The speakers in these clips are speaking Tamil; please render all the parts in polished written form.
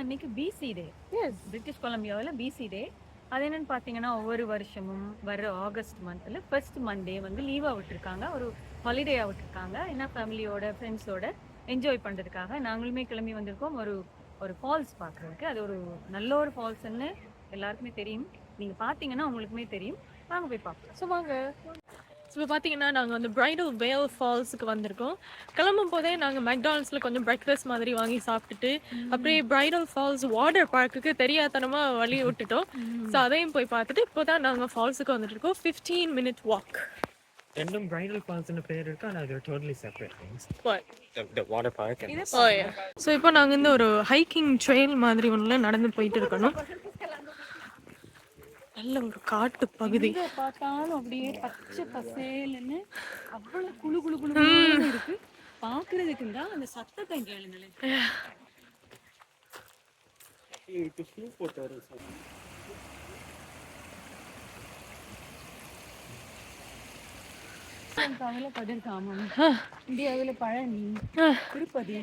இன்னைக்கு பிசி டே. பிரிட்டிஷ் கொலம்பியாவில் பிசி டே. அது என்னன்னு பார்த்தீங்கன்னா, ஒவ்வொரு வருஷமும் வர ஆகஸ்ட் மந்த்தில் ஃபர்ஸ்ட் மண்டே வந்து லீவாக விட்டுருக்காங்க, ஒரு ஹாலிடேயாக விட்டுருக்காங்க. ஏன்னா ஃபேமிலியோட ஃப்ரெண்ட்ஸோட என்ஜாய் பண்ணுறதுக்காக நாங்களுமே கிளம்பி வந்திருக்கோம் ஒரு ஒரு ஃபால்ஸ் பார்க்குறதுக்கு. அது ஒரு நல்ல ஒரு ஃபால்ஸ்ன்னு எல்லாருக்குமே தெரியும். நீங்கள் பார்த்தீங்கன்னா உங்களுக்குமே தெரியும். வாங்க போய் பார்ப்போம். ஸோ வாங்க. ஸோ இப்போ பார்த்தீங்கன்னா நாங்கள் வந்து பிரைடல் வேல் ஃபால்ஸுக்கு வந்திருக்கோம். கிளம்பும் போதே நாங்கள் மெக்டானல்ட்ஸில் கொஞ்சம் பிரேக்ஃபாஸ்ட் மாதிரி வாங்கி சாப்பிட்டுட்டு அப்படியே பிரைடல் ஃபால்ஸ் வாட்டர் பார்க்குக்கு தெரியாதனமாக வழி விட்டுட்டோம். ஸோ அதையும் போய் பார்த்துட்டு இப்போ தான் நாங்கள் ஃபால்ஸுக்கு வந்துட்டு இருக்கோம். 15 minute வாக். ரெண்டும் பிரைடல் ஃபால்ஸ்னு பேர் இருக்கு, ஆனால் அது totally separate things. What? Water park. Oh yeah. So இப்போ நாங்கள் இந்த ஒரு ஹைக்கிங் ட்ரெயில் மாதிரி ஒன்றில் நடந்து போயிட்டு இருக்கணும். நல்ல ஒரு காட்டு பகுதி. பார்த்தாலும் அப்படியே பச்சை பசேல்னு அவ்வளவு குளு குளு குளு இருக்கு. பாக்குறதுக்கு தான் அந்த சத்தத்தை கேளுங்களேன். கதிர்காமம், இந்தியாவில் பழனி, திருப்பதி,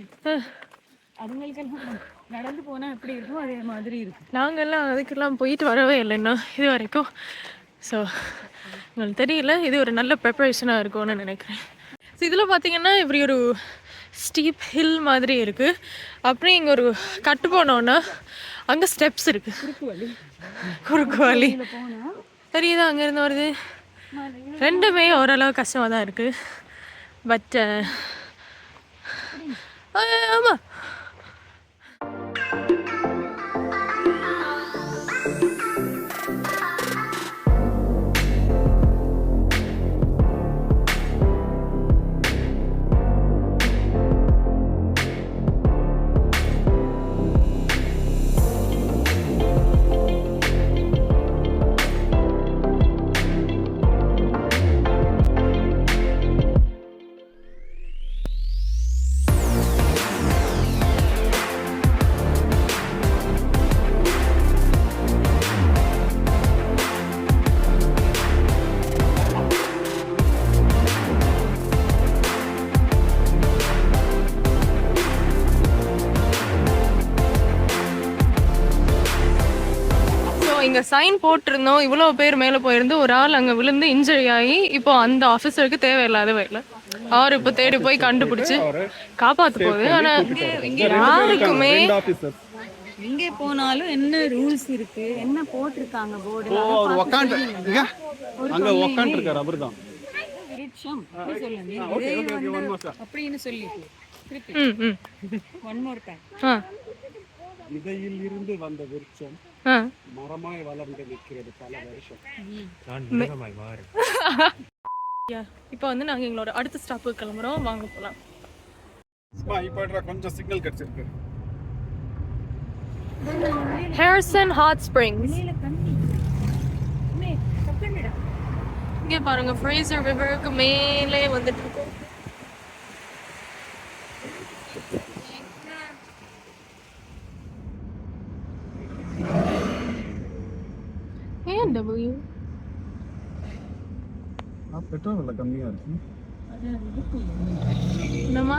அதுங்களுக்கெல்லாம் நடந்து போனா எப்படி இருக்கும் அதே மாதிரி இருக்கு. நாங்கெல்லாம் அதுக்கெல்லாம் போயிட்டு வரவே இல்லைன்னா இது வரைக்கும். ஸோ உங்களுக்கு தெரியல, இது ஒரு நல்ல ப்ரிப்பரேஷனாக இருக்கும்னு நினைக்கிறேன். ஸோ இதில் பார்த்தீங்கன்னா இப்படி ஒரு ஸ்டீப் ஹில் மாதிரி இருக்குது. அப்படியே இங்கே ஒரு கட்டு போனோன்னா அங்கே ஸ்டெப்ஸ் இருக்குது. குறுக்கு வழி தெரியுதா அங்கேருந்து வருது. ரெண்டுமே ஓரளவு கஷ்டமாக தான் இருக்குது. பட் ஆமாம், இங்கே சைன் போட்டிருந்தோம். இவ்வளோ பேர் மேலே போயிருந்து ஒரு ஆள் அங்கே விழுந்து இன்ஜுரி ஆகி இப்போ அந்த ஆஃபீஸருக்கு தேவையில்லாத வேலை அவர் இப்போ தேடி போய் கண்டுபிடிச்சு காப்பாற்ற போகுது. ஆனால் யாருக்குமே எங்கே போனாலும் என்ன ரூல்ஸ் இருக்கு, என்ன போட்டிருக்காங்க போர்டு அப்படின்னு சொல்லி இதையில் இருந்து வந்த விருட்சம் மரமாய் வளர்ந்து நிற்கிறது பல வருஷம். இப்போ வந்து நாங்கள் எங்களோட அடுத்த ஸ்டாப்புக்கு கிளம்புறோம். வாங்க போகலாம். இப்போ கொஞ்சம் சிக்னல் கிடைச்சிருக்கு. Harrison hot springs. இங்கே பாருங்க, ஃப்ரேசர் ரிவருக்கு மேலே வந்துட்டு இருக்கோம். A&W பெட்ரோல் விலை கம்மியா இருக்கு. என்னமா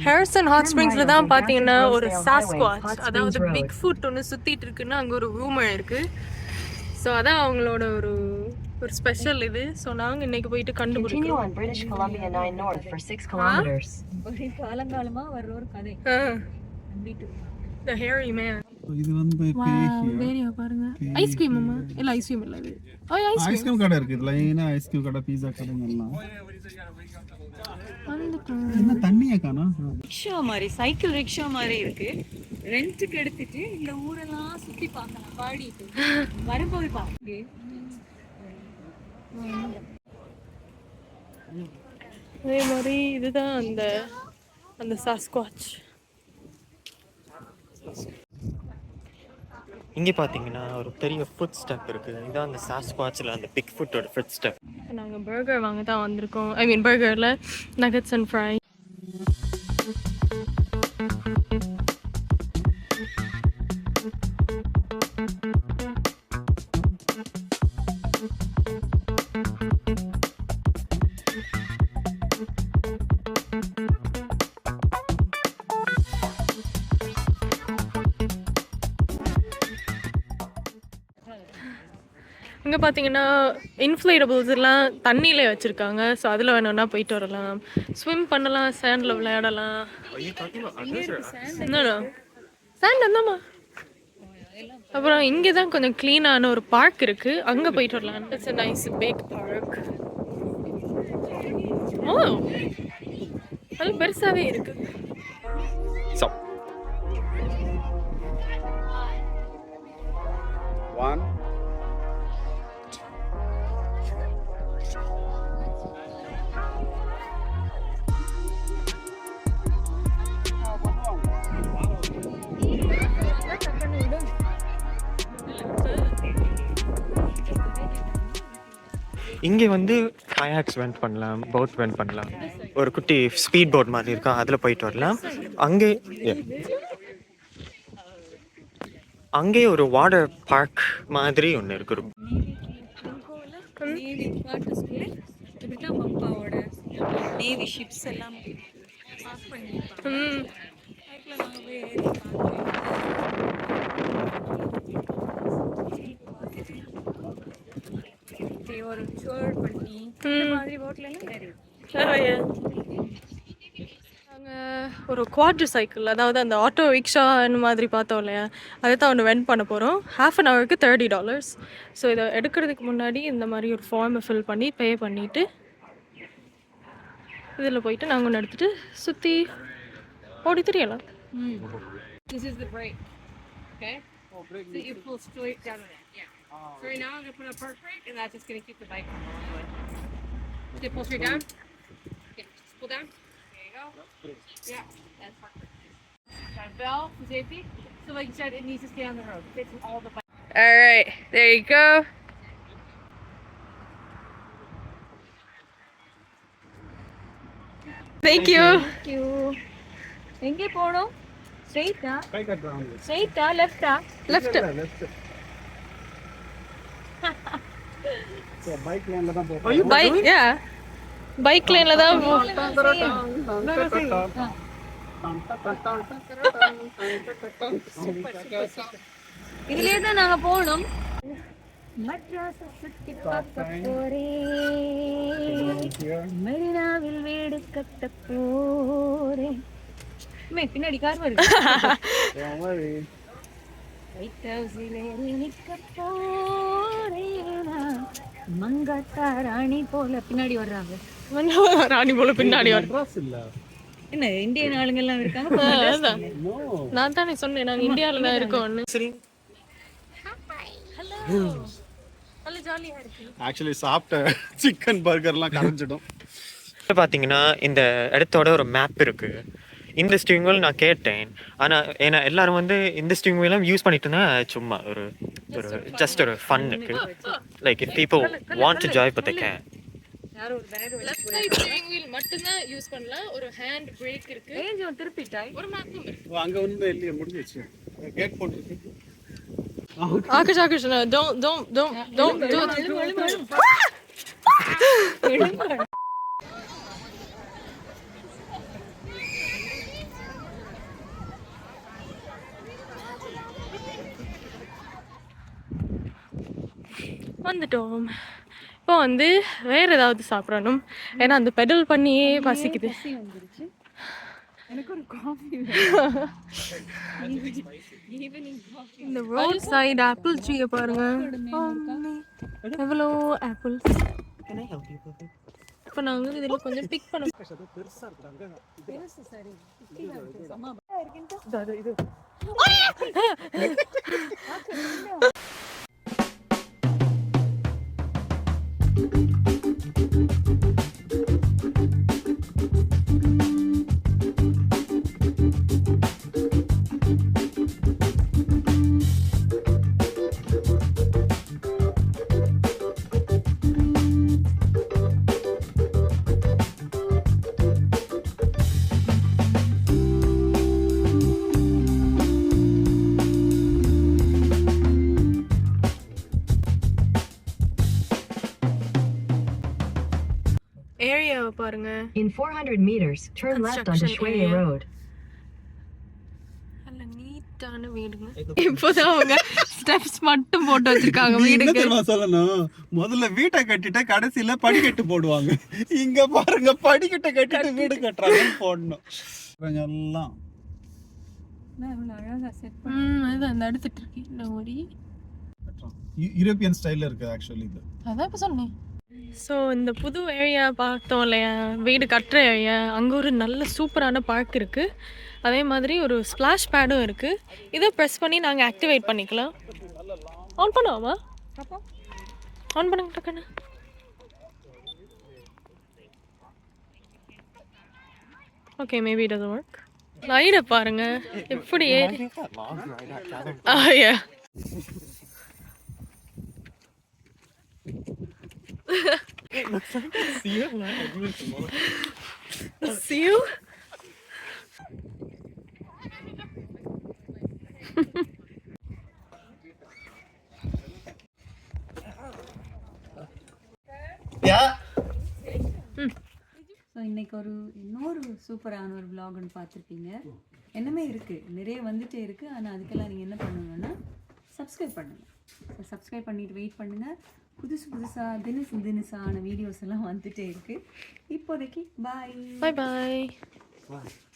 ஹாரிசன் ஹாட் ஸ்ப்ரிங்ஸ்ல தான் பாத்தீங்கன்னா ஒரு சாஸ்குவாச், அதாவது பிக் ஃபுட் ஒன்று சுத்திட்டு இருக்குன்னு அங்கே ஒரு ரூமர் இருக்கு. ஸோ அதான் அவங்களோட ஒரு ஒரு ஸ்பெஷல் இது. ஸோ நாங்கள் இன்னைக்கு போயிட்டு கண்டுபிடிக்கிறோம். காலங்காலமா வர்ற ஒரு கதை. The hairy man. இது வந்து வேரியா பாருங்க. ஐஸ்கிரீம் அம்மா இல்ல ஐஸ்கிரீம் இல்ல இது. ஐஸ்கிரீம் கடை இருக்கு. லைனா ஐஸ்கிரீம் கடை, பீஸா கடை எல்லாம். என்ன தண்ணியே காணோம். ரிக்ஷா மாதிரி, சைக்கிள் ரிக்ஷா மாதிரி இருக்கு. ரெண்ட்டுக்கு எடுத்துட்டு இந்த ஊரெல்லாம் சுத்தி பார்க்கலாம் பாடிட்டு வரும்போது பாருங்க. அதே மாதிரி இதுதான் அந்த அந்த சாஸ்குவாச். இங்கே பார்த்தீங்கன்னா ஒரு பெரிய ஃபுட் ஸ்டெப் இருக்குது. இதுதான் அந்த சாஸ்குவாட்சில் அந்த பிக் ஃபுட்டோட ஃபுட் ஸ்டெப். நாங்கள் பர்கர் வாங்க தான் வந்திருக்கோம். ஐ மீன் பர்கரில் நகட்ஸ் அண்ட் ஃப்ரை. இங்கே பார்த்தீங்கன்னா இன்ஃப்ளேட்டபிள்ஸ் எல்லாம் தண்ணியிலே வச்சுருக்காங்க. ஸோ அதில் வேணும்னா போயிட்டு வரலாம், ஸ்விம் பண்ணலாம், சேண்டில் விளையாடலாம். சேண்ட் வந்தாமா. அப்புறம் இங்கே தான் கொஞ்சம் க்ளீனான ஒரு பார்க் இருக்குது, அங்கே போயிட்டு வரலாம். It's a nice big park. ஓ, அது பெருசாகவே இருக்குது. So, 1 இங்கே வந்து கயாக்ஸ் ரெண்ட் பண்ணலாம், போட் ரெண்ட் பண்ணலாம், ஒரு குட்டி ஸ்பீட் போட் மாதிரி இருக்கா, அதில் போயிட்டு வரலாம். அங்கே ஒரு வாட்டர் பார்க் மாதிரி ஒன்று இருக்கு. நேவி வாட்டர் ஸ்கூல் இப்படிதான் பப்பாவோட நேவி ஷிப்ஸ் எல்லாம் பார்க் பண்ணியிருப்பாங்க. அதுக்குள்ள நாங்கள் போய் ஏறி பார்த்து ஒரு டூர் பண்ணி இந்த மாதிரி போட்ல எல்லாம் ஏறி நாங்கள் ஒரு குவாட்ரு சைக்கிள், அதாவது அந்த ஆட்டோ ரிக்ஷா அந்த மாதிரி பார்த்தோம் இல்லையா, அதை தான் ஒன்று வெண்ட் பண்ண போகிறோம். ½ an hourக்கு $30. ஸோ இதை எடுக்கிறதுக்கு முன்னாடி இந்த மாதிரி ஒரு ஃபார்மை ஃபில் பண்ணி பே பண்ணிவிட்டு இதில் போயிட்டு நாங்கள் ஒன்று எடுத்துகிட்டு சுற்றி ஓடி தெரியலாம். This is the brake. Okay? So you pull straight down on it. Yeah. So right now I'm gonna put a park brake, and that's just gonna keep the bike from rolling. Okay, pull straight down. Yeah, just pull down. There you go. Yeah, that's park brake. That bell for safety. So like you said, it needs to stay on the road. It fits in all the bikes. All right, there you go. Thank you. எங்கே போகணும்? ஸ்ட்ரெயிட்டா கை கட்டுறாங்க. ஸ்ட்ரெயிட்டா லெஃப்டா? Left. ஸோ பைக் லைனில் தான் போகிறோம். Bike, yeah. Bike laneல தான் இதுலயே தான் நாங்க போகணும். மட்ராஸ் சுத்தி பார்க்க போறேன், மெரினாவில் வீடு கட்ட போறேன். பின்னாடி கார் வருது. லைட் ஹவுஸில் ஏறி நிக்க போறேன், மங்காத்தா ராணி போல பின்னாடி வர்றாங்க. ராணி போல பின்னாடி வரும். ட்ரெஸ் இல்லை. என்ன இந்தியன் ஆளுங்க எல்லாம் இருக்காங்க. நான் தானே சொன்னேன் நாங்கள் இந்தியாவில் தான் இருக்கோம்னு. சரி, நல்ல ஜாலியாக இருக்கு. ஆக்சுவலி சாப்பிட்ட சிக்கன் பர்கர்லாம் கரைஞ்சிடும். பார்த்தீங்கன்னா இந்த இடத்தோட ஒரு மேப் இருக்கு. இந்த ஸ்டீரிங் வீல் நான் கேட்டேன், ஆனால் ஏன்னா எல்லாரும் வந்து இந்த ஸ்டீரிங் வீலாம் யூஸ் பண்ணிட்டுனா சும்மா ஒரு ஒரு ஜஸ்ட் ஒரு ஃபன்னுக்கு, like if people want to joy but they can. Left side steering wheel மட்டும் தான் யூஸ் பண்ணலாம். ஒரு ஹேண்ட் பிரேக் இருக்கு. கொஞ்சம் திருப்பிட்டாய். ஒரு மேப்பும் இருக்கு. அங்கே வந்து இல்லையே முடிஞ்சிச்சு. கேட் போட்டுருக்கு. Akash, no, don't do it. வந்துட்டோம். இப்போ வந்து வேற ஏதாவது சாப்பிடணும், ஏன்னா அந்த பெடல் பண்ணியே பசிக்குது. எனக்கு ஒரு காஃபி. இந்த ரோட் சைடு ஆப்பிள் ட்ரீயை பாருங்க, எவ்வளோ ஆப்பிள்ஸ். இப்போ நாங்கள் இதில் கொஞ்சம் பிக் பண்ண. பெருசாக இருக்காங்க. ஏரியாவை பாருங்க. In 400 meters, turn left onto Construction Shuei area. Road. நல்ல நீட்டா நீட்டான வீடுங்க. இப்போதான் அவங்க ஸ்டெப்ஸ் மட்டும் போட்டு வச்சிருக்காங்க என்ன வீடுக்கு. தெரியுமா சொல்லணும், முதல்ல வீட்டை கட்டிட்டு கடைசியில படிக்கட்டு போடுவாங்க. இங்க பாருங்க, படிக்கட்டை கட்டிட்டு வீடு கட்டுறாங்கன்னு போடணும். எல்லாம் அழகா செட் அது அந்த எடுத்துட்டு இருக்கேன் இந்த மாதிரி. யூரோப்பியன் ஸ்டைல்ல இருக்கு ஆக்சுவலி இது. அதான் இப்போ சொன்னேன். ஸோ இந்த புது ஏரியா பார்த்தோம் இல்லையா, வீடு கட்டுற ஏரியா, அங்கே ஒரு நல்ல சூப்பரான பார்க் இருக்குது. அதே மாதிரி ஒரு ஸ்ப்ளாஷ் பேடும் இருக்குது. இதை ப்ரெஸ் பண்ணி நாங்கள் ஆக்டிவேட் பண்ணிக்கலாம். ஆன் பண்ணுவோமா? ஆன் பண்ணுங்க டக்குன்னு. Okay, maybe it doesn't work. லைட்டை பாருங்க எப்படி ஏறி. yeah. It looks like a seal. seal? So இன்னைக்கு இன்னொரு சூப்பரான ஒரு vlogன்னு பார்த்துருப்பீங்க. என்னமே இருக்குது, நிறைய வந்துட்டே இருக்குது. ஆனால் அதுக்கெல்லாம் நீங்கள் என்ன பண்ணணும்னா சப்ஸ்கிரைப் பண்ணுங்கள். ஸோ சப்ஸ்கிரைப் பண்ணிவிட்டு வெயிட் பண்ணுங்கள். புதுசாக தினசான வீடியோஸ் எல்லாம் வந்துட்டே இருக்குது. இப்போதைக்கு பாய் Bye bye.